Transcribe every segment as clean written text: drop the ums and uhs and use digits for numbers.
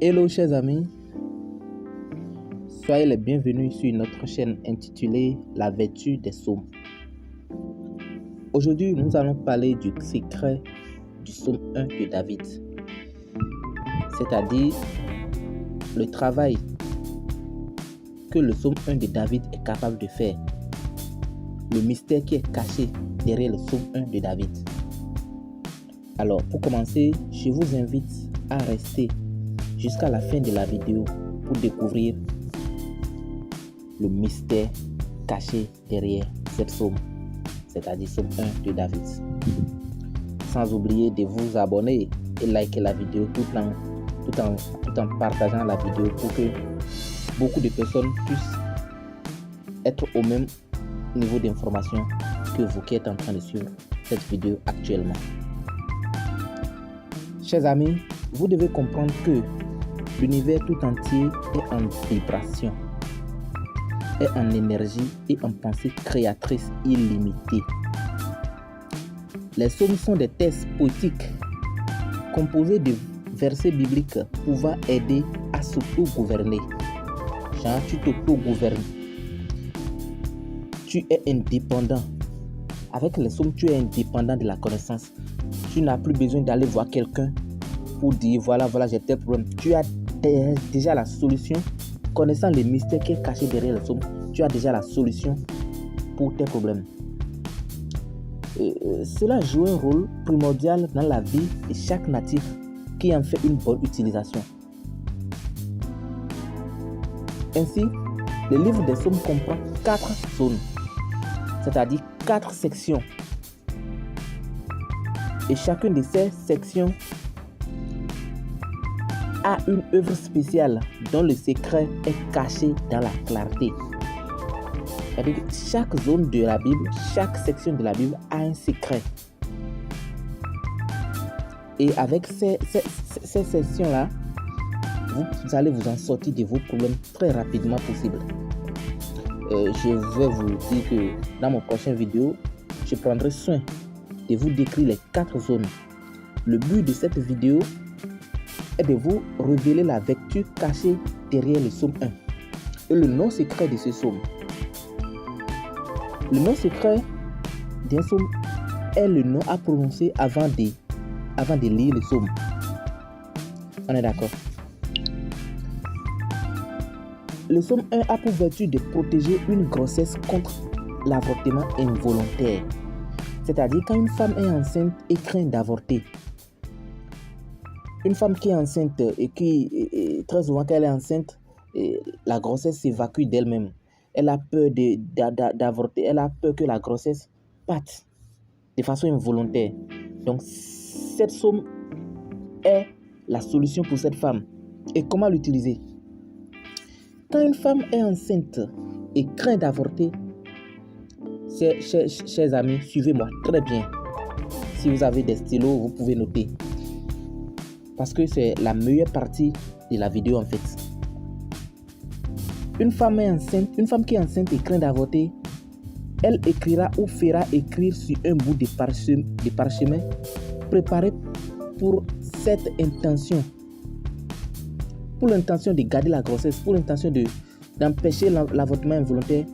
Hello chers amis, soyez les bienvenus sur notre chaîne intitulée La vertu des psaumes. Aujourd'hui, nous allons parler du secret du psaume 1 de David, c'est-à-dire le travail que le psaume 1 de David est capable de faire, le mystère qui est caché derrière le psaume 1 de David. Alors, pour commencer, je vous invite à rester jusqu'à la fin de la vidéo pour découvrir le mystère caché derrière cette psaume, c'est-à-dire psaume 1 de David. Sans oublier de vous abonner et liker la vidéo tout en partageant la vidéo pour que beaucoup de personnes puissent être au même niveau d'information que vous qui êtes en train de suivre cette vidéo actuellement. Chers amis, vous devez comprendre que l'univers tout entier est en vibration, est en énergie et en pensée créatrice illimitée. Les psaumes sont des textes poétiques composés de versets bibliques pouvant aider à s'auto-gouverner. Genre, tu t'auto-gouvernes. Tu es indépendant. Avec les psaumes, tu es indépendant de la connaissance. Tu n'as plus besoin d'aller voir quelqu'un pour dire voilà, j'ai tel problème. Tu as déjà la solution. Connaissant le mystère qui est caché derrière le psaume, tu as déjà la solution pour tes problèmes. Cela joue un rôle primordial dans la vie de chaque natif qui en fait une bonne utilisation. Ainsi, le livre des psaumes comprend 4 zones, c'est-à-dire 4 sections. Et chacune de ces sections a une œuvre spéciale dont le secret est caché dans la clarté. C'est-à-dire que chaque zone de la Bible, chaque section de la Bible a un secret. Et avec ces sections-là, vous allez vous en sortir de vos problèmes très rapidement possible. Je vais vous dire que dans mon prochain vidéo, je prendrai soin de vous décrire les 4 zones. Le but de cette vidéo est de vous révéler la vertu cachée derrière le psaume 1 et le nom secret de ce psaume. Le nom secret d'un psaume est le nom à prononcer avant de lire le psaume. On est d'accord? Le psaume 1 a pour vertu de protéger une grossesse contre l'avortement involontaire. C'est-à-dire quand une femme est enceinte et craint d'avorter. Une femme qui est enceinte et qui, très souvent quand elle est enceinte, la grossesse s'évacue d'elle-même. Elle a peur d'avorter, elle a peur que la grossesse parte de façon involontaire. Donc cette psaume est la solution pour cette femme. Et comment l'utiliser? Quand une femme est enceinte et craint d'avorter, chers amis, suivez-moi très bien. Si vous avez des stylos, vous pouvez noter. Parce que c'est la meilleure partie de la vidéo en fait. Une femme qui est enceinte et craint d'avorter, elle écrira ou fera écrire sur un bout de parchemin préparé pour cette intention. Pour l'intention de garder la grossesse, pour l'intention d'empêcher l'avortement involontaire,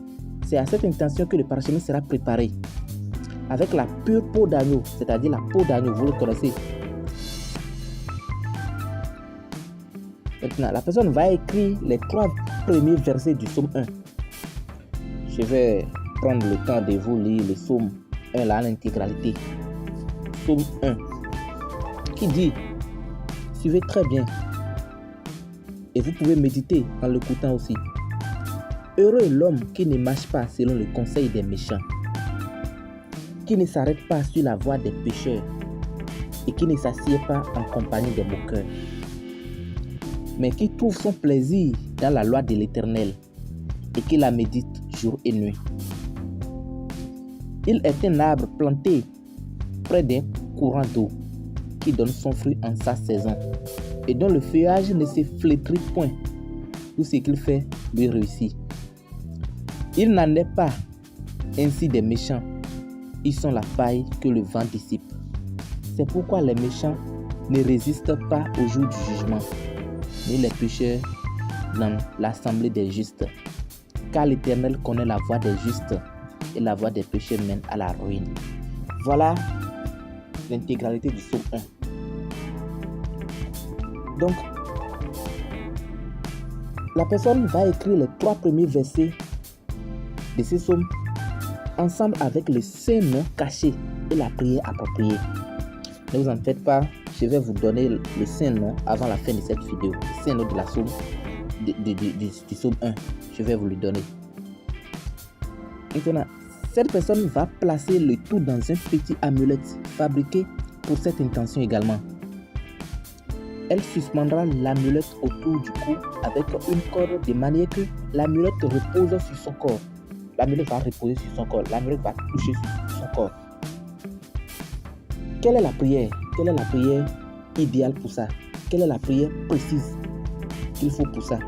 c'est à cette intention que le parchemin sera préparé. Avec la pure peau d'agneau, c'est-à-dire la peau d'agneau, vous le connaissez. Maintenant, la personne va écrire les 3 premiers versets du psaume 1. Je vais prendre le temps de vous lire le psaume 1 là, à l'intégralité. Psaume 1 qui dit, suivez très bien, et vous pouvez méditer en l'écoutant aussi. Heureux est l'homme qui ne marche pas selon le conseil des méchants, qui ne s'arrête pas sur la voie des pécheurs et qui ne s'assied pas en compagnie des moqueurs, mais qui trouve son plaisir dans la loi de l'Éternel et qui la médite jour et nuit. Il est un arbre planté près d'un courant d'eau qui donne son fruit en sa saison et dont le feuillage ne se flétrit point. Tout ce qu'il fait lui réussit. Il n'en est pas ainsi des méchants. Ils sont la paille que le vent dissipe. C'est pourquoi les méchants ne résistent pas au jour du jugement, ni les pécheurs dans l'assemblée des justes. Car l'Éternel connaît la voie des justes et la voie des pécheurs mène à la ruine. Voilà l'intégralité du psaume 1. Donc, la personne va écrire les 3 premiers versets de ce psaume ensemble avec le saint nom caché et la prière appropriée. Ne vous en faites pas, je vais vous donner le saint nom avant la fin de cette vidéo. Le saint nom de la psaume, du psaume 1. Je vais vous le donner. Maintenant, cette personne va placer le tout dans un petit amulette fabriqué pour cette intention également. Elle suspendra l'amulette autour du cou avec une corde de manière que l'amulette repose sur son corps. L'amulette va reposer sur son corps. L'amulette va toucher sur son corps. Quelle est la prière? Quelle est la prière idéale pour ça? Quelle est la prière précise qu'il faut pour ça?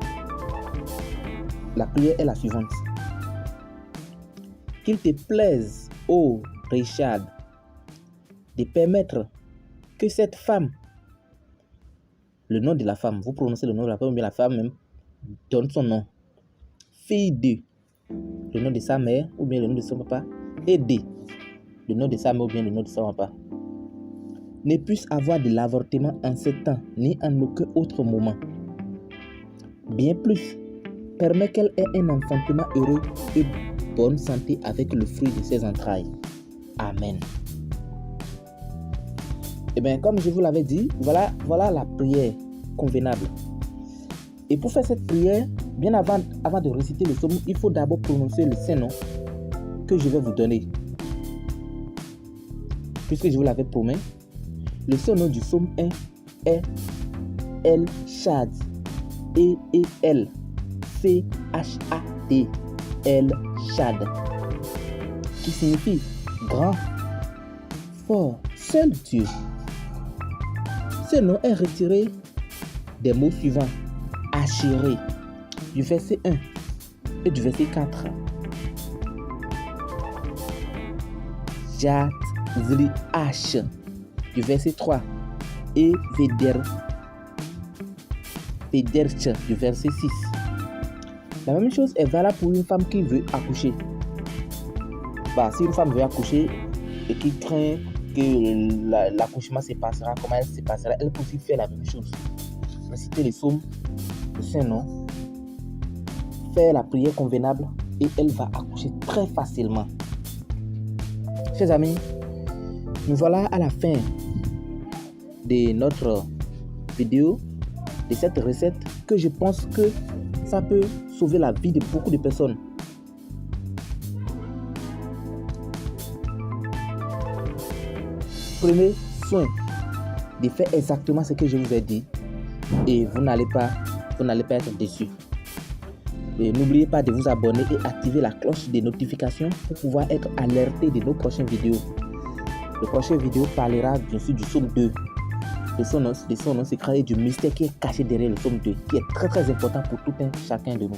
La prière est la suivante. Qu'il te plaise, ô Richard, de permettre que cette femme, le nom de la femme, vous prononcez le nom de la femme, ou bien la femme même donne son nom. Fille de, le nom de sa mère, ou bien le nom de son papa, et de, le nom de sa mère, ou bien le nom de son papa, ne puisse avoir de l'avortement en ce temps, ni en aucun autre moment. Bien plus, permet qu'elle ait un enfantement heureux et bonne santé avec le fruit de ses entrailles. Amen. Et bien, comme je vous l'avais dit, voilà la prière convenable. Et pour faire cette prière, bien avant de réciter le psaume, il faut d'abord prononcer le saint nom que je vais vous donner. Puisque je vous l'avais promis, le saint nom du psaume 1 est El Shad. E-E-L C-H-A-D. El Shad. Qui signifie grand, fort, seul Dieu. Ce nom est retiré des mots suivants. Asheré, du verset 1 et du verset 4. Jat Zli H, du verset 3. Et Vederch, du verset 6. La même chose est valable pour une femme qui veut accoucher. Si une femme veut accoucher et qui craint que l'accouchement se passera, comment elle se passera, elle peut aussi faire la même chose. Réciter les psaumes, le Saint-Nom, faire la prière convenable et elle va accoucher très facilement. Chers amis, nous voilà à la fin de notre vidéo, de cette recette que je pense que ça peut sauver la vie de beaucoup de personnes. Prenez soin de faire exactement ce que je vous ai dit et vous n'allez pas être déçus. Et n'oubliez pas de vous abonner et activer la cloche de notification pour pouvoir être alerté de nos prochaines vidéos. Le prochain vidéo parlera bien sûr du psaume 2, de son nom secret et du mystère qui est caché derrière le psaume 2, qui est très très important pour tout un chacun de nous.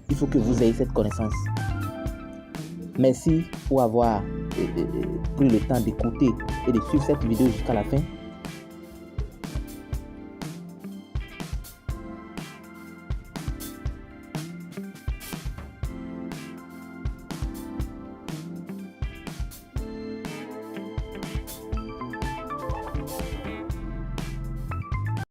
Il faut que vous ayez cette connaissance. Merci pour avoir pris le temps d'écouter et de suivre cette vidéo jusqu'à la fin.